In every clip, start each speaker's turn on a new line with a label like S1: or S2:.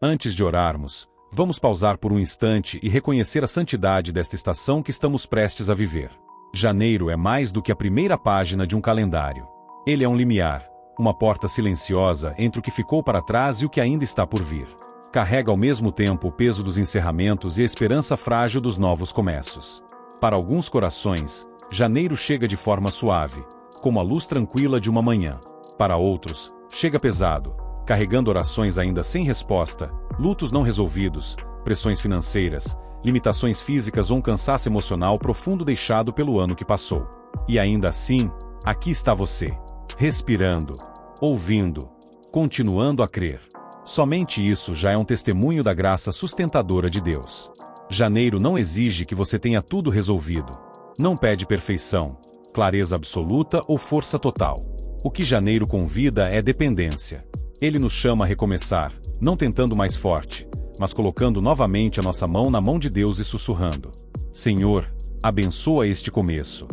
S1: Antes de orarmos, vamos pausar por um instante e reconhecer a santidade desta estação que estamos prestes a viver. Janeiro é mais do que a primeira página de um calendário. Ele é um limiar, uma porta silenciosa entre o que ficou para trás e o que ainda está por vir. Carrega ao mesmo tempo o peso dos encerramentos e a esperança frágil dos novos começos. Para alguns corações, janeiro chega de forma suave, como a luz tranquila de uma manhã. Para outros, chega pesado, carregando orações ainda sem resposta, lutos não resolvidos, pressões financeiras, limitações físicas ou um cansaço emocional profundo deixado pelo ano que passou. E ainda assim, aqui está você, respirando, ouvindo, continuando a crer. Somente isso já é um testemunho da graça sustentadora de Deus. Janeiro não exige que você tenha tudo resolvido. Não pede perfeição, clareza absoluta ou força total. O que janeiro convida é dependência. Ele nos chama a recomeçar, não tentando mais forte, mas colocando novamente a nossa mão na mão de Deus e sussurrando: Senhor, abençoa este começo.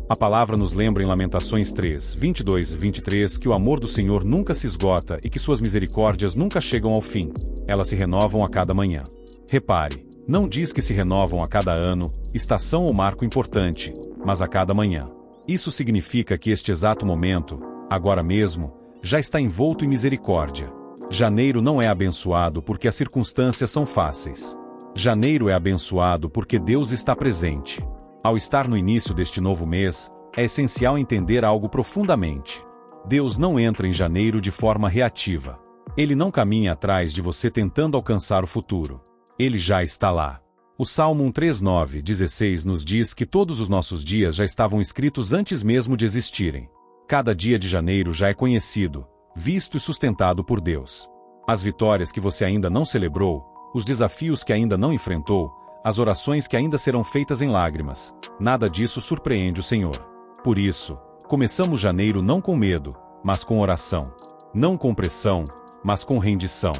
S1: A palavra nos lembra em Lamentações 3, 22 e 23 que o amor do Senhor nunca se esgota e que suas misericórdias nunca chegam ao fim. Elas se renovam a cada manhã. Repare, não diz que se renovam a cada ano, estação ou marco importante, mas a cada manhã. Isso significa que este exato momento, agora mesmo, já está envolto em misericórdia. Janeiro não é abençoado porque as circunstâncias são fáceis. Janeiro é abençoado porque Deus está presente. Ao estar no início deste novo mês, é essencial entender algo profundamente. Deus não entra em janeiro de forma reativa. Ele não caminha atrás de você tentando alcançar o futuro. Ele já está lá. O Salmo 139:16 nos diz que todos os nossos dias já estavam escritos antes mesmo de existirem. Cada dia de janeiro já é conhecido, visto e sustentado por Deus. As vitórias que você ainda não celebrou, os desafios que ainda não enfrentou, as orações que ainda serão feitas em lágrimas, nada disso surpreende o Senhor. Por isso, começamos janeiro não com medo, mas com oração. Não com pressão, mas com rendição.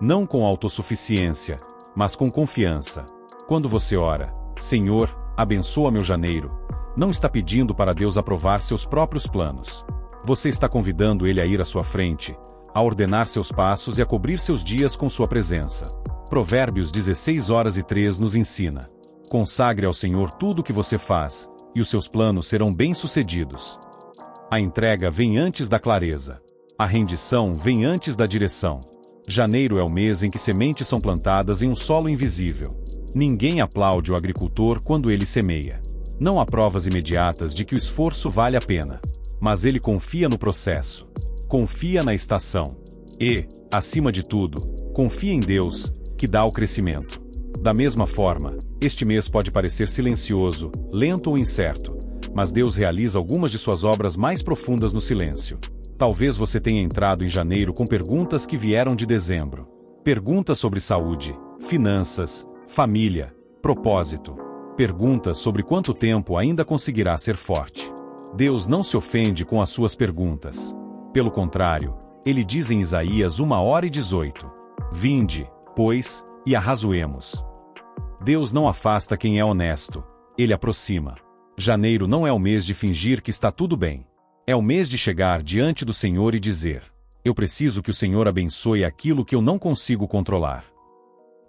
S1: Não com autossuficiência, mas com confiança. Quando você ora, Senhor, abençoa meu janeiro, não está pedindo para Deus aprovar seus próprios planos. Você está convidando Ele a ir à sua frente, a ordenar seus passos e a cobrir seus dias com sua presença. Provérbios 16:3 nos ensina: consagre ao Senhor tudo o que você faz, e os seus planos serão bem-sucedidos. A entrega vem antes da clareza. A rendição vem antes da direção. Janeiro é o mês em que sementes são plantadas em um solo invisível. Ninguém aplaude o agricultor quando ele semeia. Não há provas imediatas de que o esforço vale a pena. Mas ele confia no processo. Confia na estação. E, acima de tudo, confia em Deus, que dá o crescimento. Da mesma forma, este mês pode parecer silencioso, lento ou incerto, mas Deus realiza algumas de suas obras mais profundas no silêncio. Talvez você tenha entrado em janeiro com perguntas que vieram de dezembro. Perguntas sobre saúde, finanças, família, propósito. Perguntas sobre quanto tempo ainda conseguirá ser forte. Deus não se ofende com as suas perguntas. Pelo contrário, Ele diz em Isaías 1:18: Vinde, pois, e arrazoemos. Deus não afasta quem é honesto, Ele aproxima. Janeiro não é o mês de fingir que está tudo bem. É o mês de chegar diante do Senhor e dizer: eu preciso que o Senhor abençoe aquilo que eu não consigo controlar.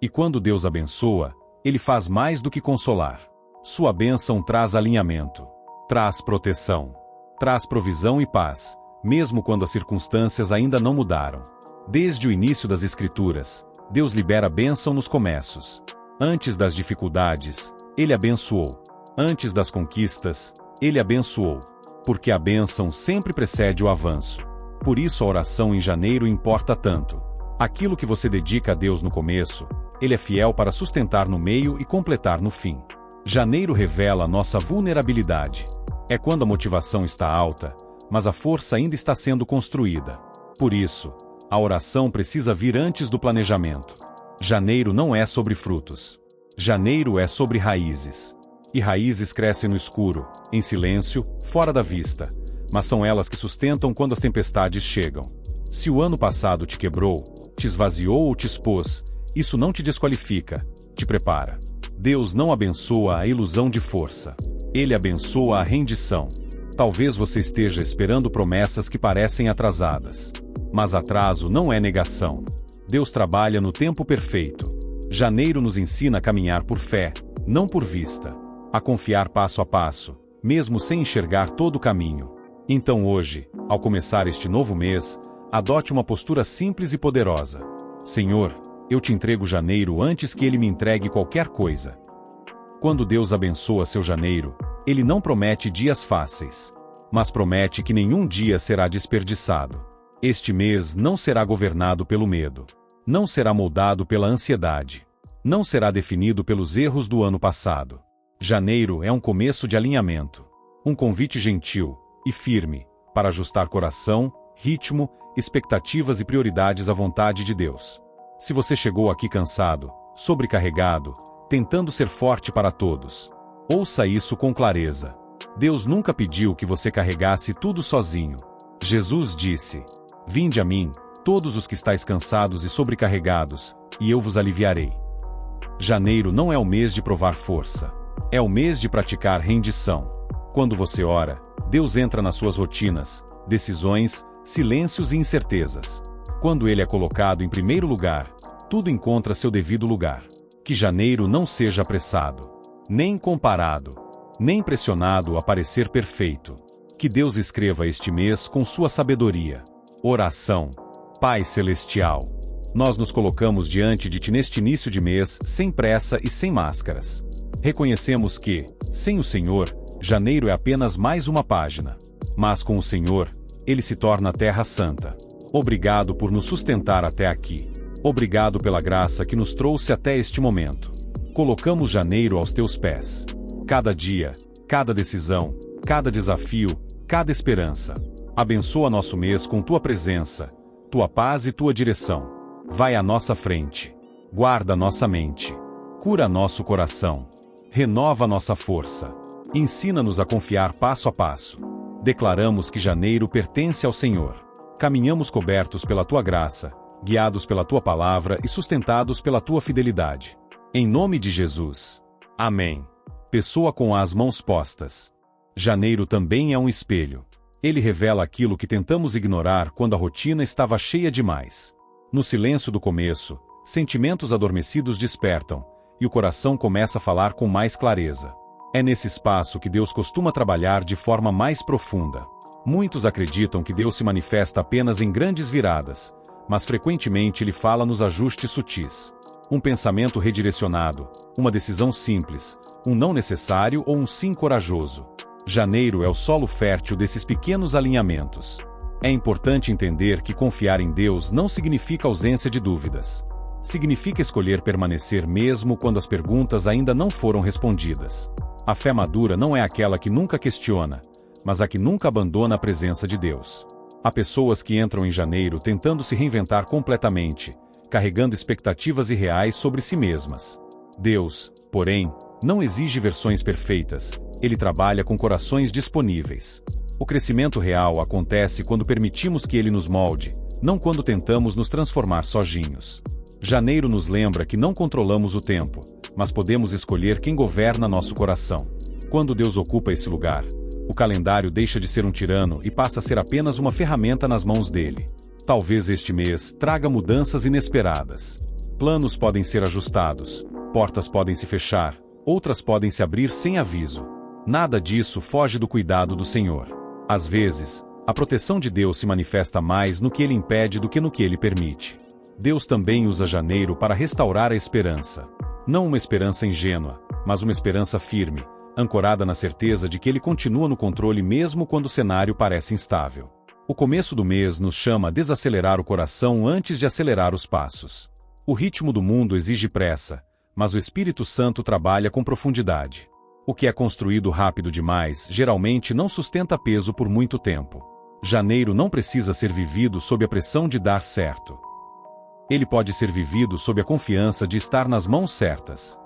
S1: E quando Deus abençoa, Ele faz mais do que consolar. Sua bênção traz alinhamento, traz proteção, traz provisão e paz, mesmo quando as circunstâncias ainda não mudaram. Desde o início das Escrituras, Deus libera bênção nos começos. Antes das dificuldades, Ele abençoou. Antes das conquistas, Ele abençoou. Porque a bênção sempre precede o avanço. Por isso a oração em janeiro importa tanto. Aquilo que você dedica a Deus no começo, Ele é fiel para sustentar no meio e completar no fim. Janeiro revela nossa vulnerabilidade. É quando a motivação está alta, mas a força ainda está sendo construída. Por isso, a oração precisa vir antes do planejamento. Janeiro não é sobre frutos. Janeiro é sobre raízes. E raízes crescem no escuro, em silêncio, fora da vista. Mas são elas que sustentam quando as tempestades chegam. Se o ano passado te quebrou, te esvaziou ou te expôs, isso não te desqualifica, te prepara. Deus não abençoa a ilusão de força. Ele abençoa a rendição. Talvez você esteja esperando promessas que parecem atrasadas. Mas atraso não é negação. Deus trabalha no tempo perfeito. Janeiro nos ensina a caminhar por fé, não por vista. A confiar passo a passo, mesmo sem enxergar todo o caminho. Então hoje, ao começar este novo mês, adote uma postura simples e poderosa. Senhor, eu te entrego janeiro antes que ele me entregue qualquer coisa. Quando Deus abençoa seu janeiro, ele não promete dias fáceis, mas promete que nenhum dia será desperdiçado. Este mês não será governado pelo medo. Não será moldado pela ansiedade. Não será definido pelos erros do ano passado. Janeiro é um começo de alinhamento. Um convite gentil e firme para ajustar coração, ritmo, expectativas e prioridades à vontade de Deus. Se você chegou aqui cansado, sobrecarregado, tentando ser forte para todos, ouça isso com clareza. Deus nunca pediu que você carregasse tudo sozinho. Jesus disse: "Vinde a mim, todos os que estáis cansados e sobrecarregados, e eu vos aliviarei." Janeiro não é o mês de provar força. É o mês de praticar rendição. Quando você ora, Deus entra nas suas rotinas, decisões, silêncios e incertezas. Quando Ele é colocado em primeiro lugar, tudo encontra seu devido lugar. Que janeiro não seja apressado, nem comparado, nem pressionado a parecer perfeito. Que Deus escreva este mês com sua sabedoria. Oração. Pai Celestial, nós nos colocamos diante de Ti neste início de mês, sem pressa e sem máscaras. Reconhecemos que, sem o Senhor, janeiro é apenas mais uma página. Mas com o Senhor, Ele se torna a Terra Santa. Obrigado por nos sustentar até aqui. Obrigado pela graça que nos trouxe até este momento. Colocamos janeiro aos Teus pés. Cada dia, cada decisão, cada desafio, cada esperança. Abençoa nosso mês com Tua presença, Tua paz e Tua direção. Vai à nossa frente. Guarda nossa mente. Cura nosso coração. Renova nossa força. Ensina-nos a confiar passo a passo. Declaramos que janeiro pertence ao Senhor. Caminhamos cobertos pela Tua graça, guiados pela Tua palavra e sustentados pela Tua fidelidade. Em nome de Jesus. Amém. Pessoa com as mãos postas. Janeiro também é um espelho. Ele revela aquilo que tentamos ignorar quando a rotina estava cheia demais. No silêncio do começo, sentimentos adormecidos despertam, e o coração começa a falar com mais clareza. É nesse espaço que Deus costuma trabalhar de forma mais profunda. Muitos acreditam que Deus se manifesta apenas em grandes viradas, mas frequentemente Ele fala nos ajustes sutis. Um pensamento redirecionado, uma decisão simples, um não necessário ou um sim corajoso. Janeiro é o solo fértil desses pequenos alinhamentos. É importante entender que confiar em Deus não significa ausência de dúvidas. Significa escolher permanecer mesmo quando as perguntas ainda não foram respondidas. A fé madura não é aquela que nunca questiona, mas a que nunca abandona a presença de Deus. Há pessoas que entram em janeiro tentando se reinventar completamente, carregando expectativas irreais sobre si mesmas. Deus, porém, não exige versões perfeitas, Ele trabalha com corações disponíveis. O crescimento real acontece quando permitimos que Ele nos molde, não quando tentamos nos transformar sozinhos. Janeiro nos lembra que não controlamos o tempo, mas podemos escolher quem governa nosso coração. Quando Deus ocupa esse lugar, o calendário deixa de ser um tirano e passa a ser apenas uma ferramenta nas mãos dele. Talvez este mês traga mudanças inesperadas. Planos podem ser ajustados, portas podem se fechar, outras podem se abrir sem aviso. Nada disso foge do cuidado do Senhor. Às vezes, a proteção de Deus se manifesta mais no que Ele impede do que no que Ele permite. Deus também usa janeiro para restaurar a esperança. Não uma esperança ingênua, mas uma esperança firme, ancorada na certeza de que Ele continua no controle mesmo quando o cenário parece instável. O começo do mês nos chama a desacelerar o coração antes de acelerar os passos. O ritmo do mundo exige pressa, mas o Espírito Santo trabalha com profundidade. O que é construído rápido demais geralmente não sustenta peso por muito tempo. Janeiro não precisa ser vivido sob a pressão de dar certo. Ele pode ser vivido sob a confiança de estar nas mãos certas.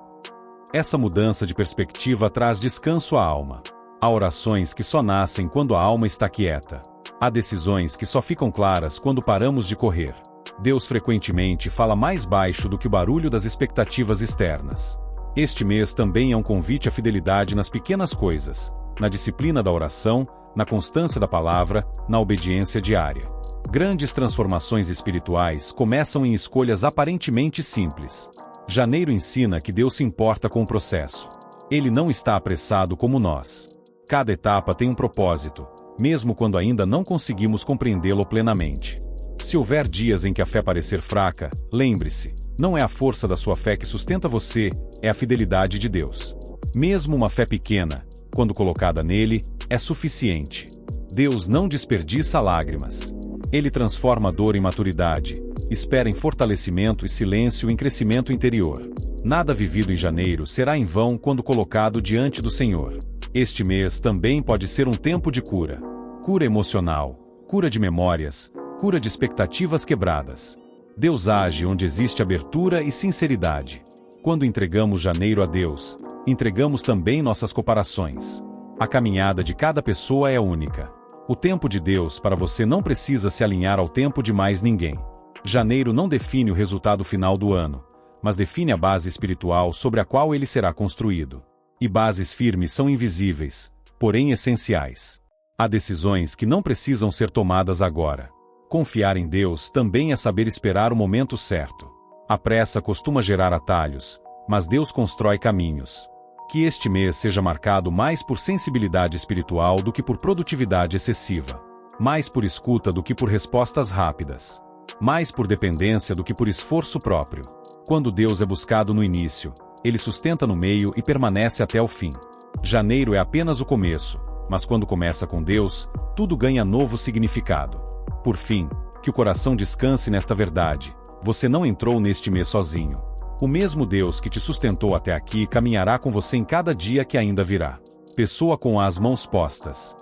S1: Essa mudança de perspectiva traz descanso à alma. Há orações que só nascem quando a alma está quieta. Há decisões que só ficam claras quando paramos de correr. Deus frequentemente fala mais baixo do que o barulho das expectativas externas. Este mês também é um convite à fidelidade nas pequenas coisas, na disciplina da oração, na constância da palavra, na obediência diária. Grandes transformações espirituais começam em escolhas aparentemente simples. Janeiro ensina que Deus se importa com o processo. Ele não está apressado como nós. Cada etapa tem um propósito, mesmo quando ainda não conseguimos compreendê-lo plenamente. Se houver dias em que a fé parecer fraca, lembre-se, não é a força da sua fé que sustenta você, é a fidelidade de Deus. Mesmo uma fé pequena, quando colocada nele, é suficiente. Deus não desperdiça lágrimas. Ele transforma a dor em maturidade, espera em fortalecimento e silêncio em crescimento interior. Nada vivido em janeiro será em vão quando colocado diante do Senhor. Este mês também pode ser um tempo de cura. Cura emocional, cura de memórias, cura de expectativas quebradas. Deus age onde existe abertura e sinceridade. Quando entregamos janeiro a Deus, entregamos também nossas comparações. A caminhada de cada pessoa é única. O tempo de Deus para você não precisa se alinhar ao tempo de mais ninguém. Janeiro não define o resultado final do ano, mas define a base espiritual sobre a qual ele será construído. E bases firmes são invisíveis, porém essenciais. Há decisões que não precisam ser tomadas agora. Confiar em Deus também é saber esperar o momento certo. A pressa costuma gerar atalhos, mas Deus constrói caminhos. Que este mês seja marcado mais por sensibilidade espiritual do que por produtividade excessiva. Mais por escuta do que por respostas rápidas. Mais por dependência do que por esforço próprio. Quando Deus é buscado no início, Ele sustenta no meio e permanece até o fim. Janeiro é apenas o começo, mas quando começa com Deus, tudo ganha novo significado. Por fim, que o coração descanse nesta verdade: você não entrou neste mês sozinho. O mesmo Deus que te sustentou até aqui caminhará com você em cada dia que ainda virá. Pessoa com as mãos postas.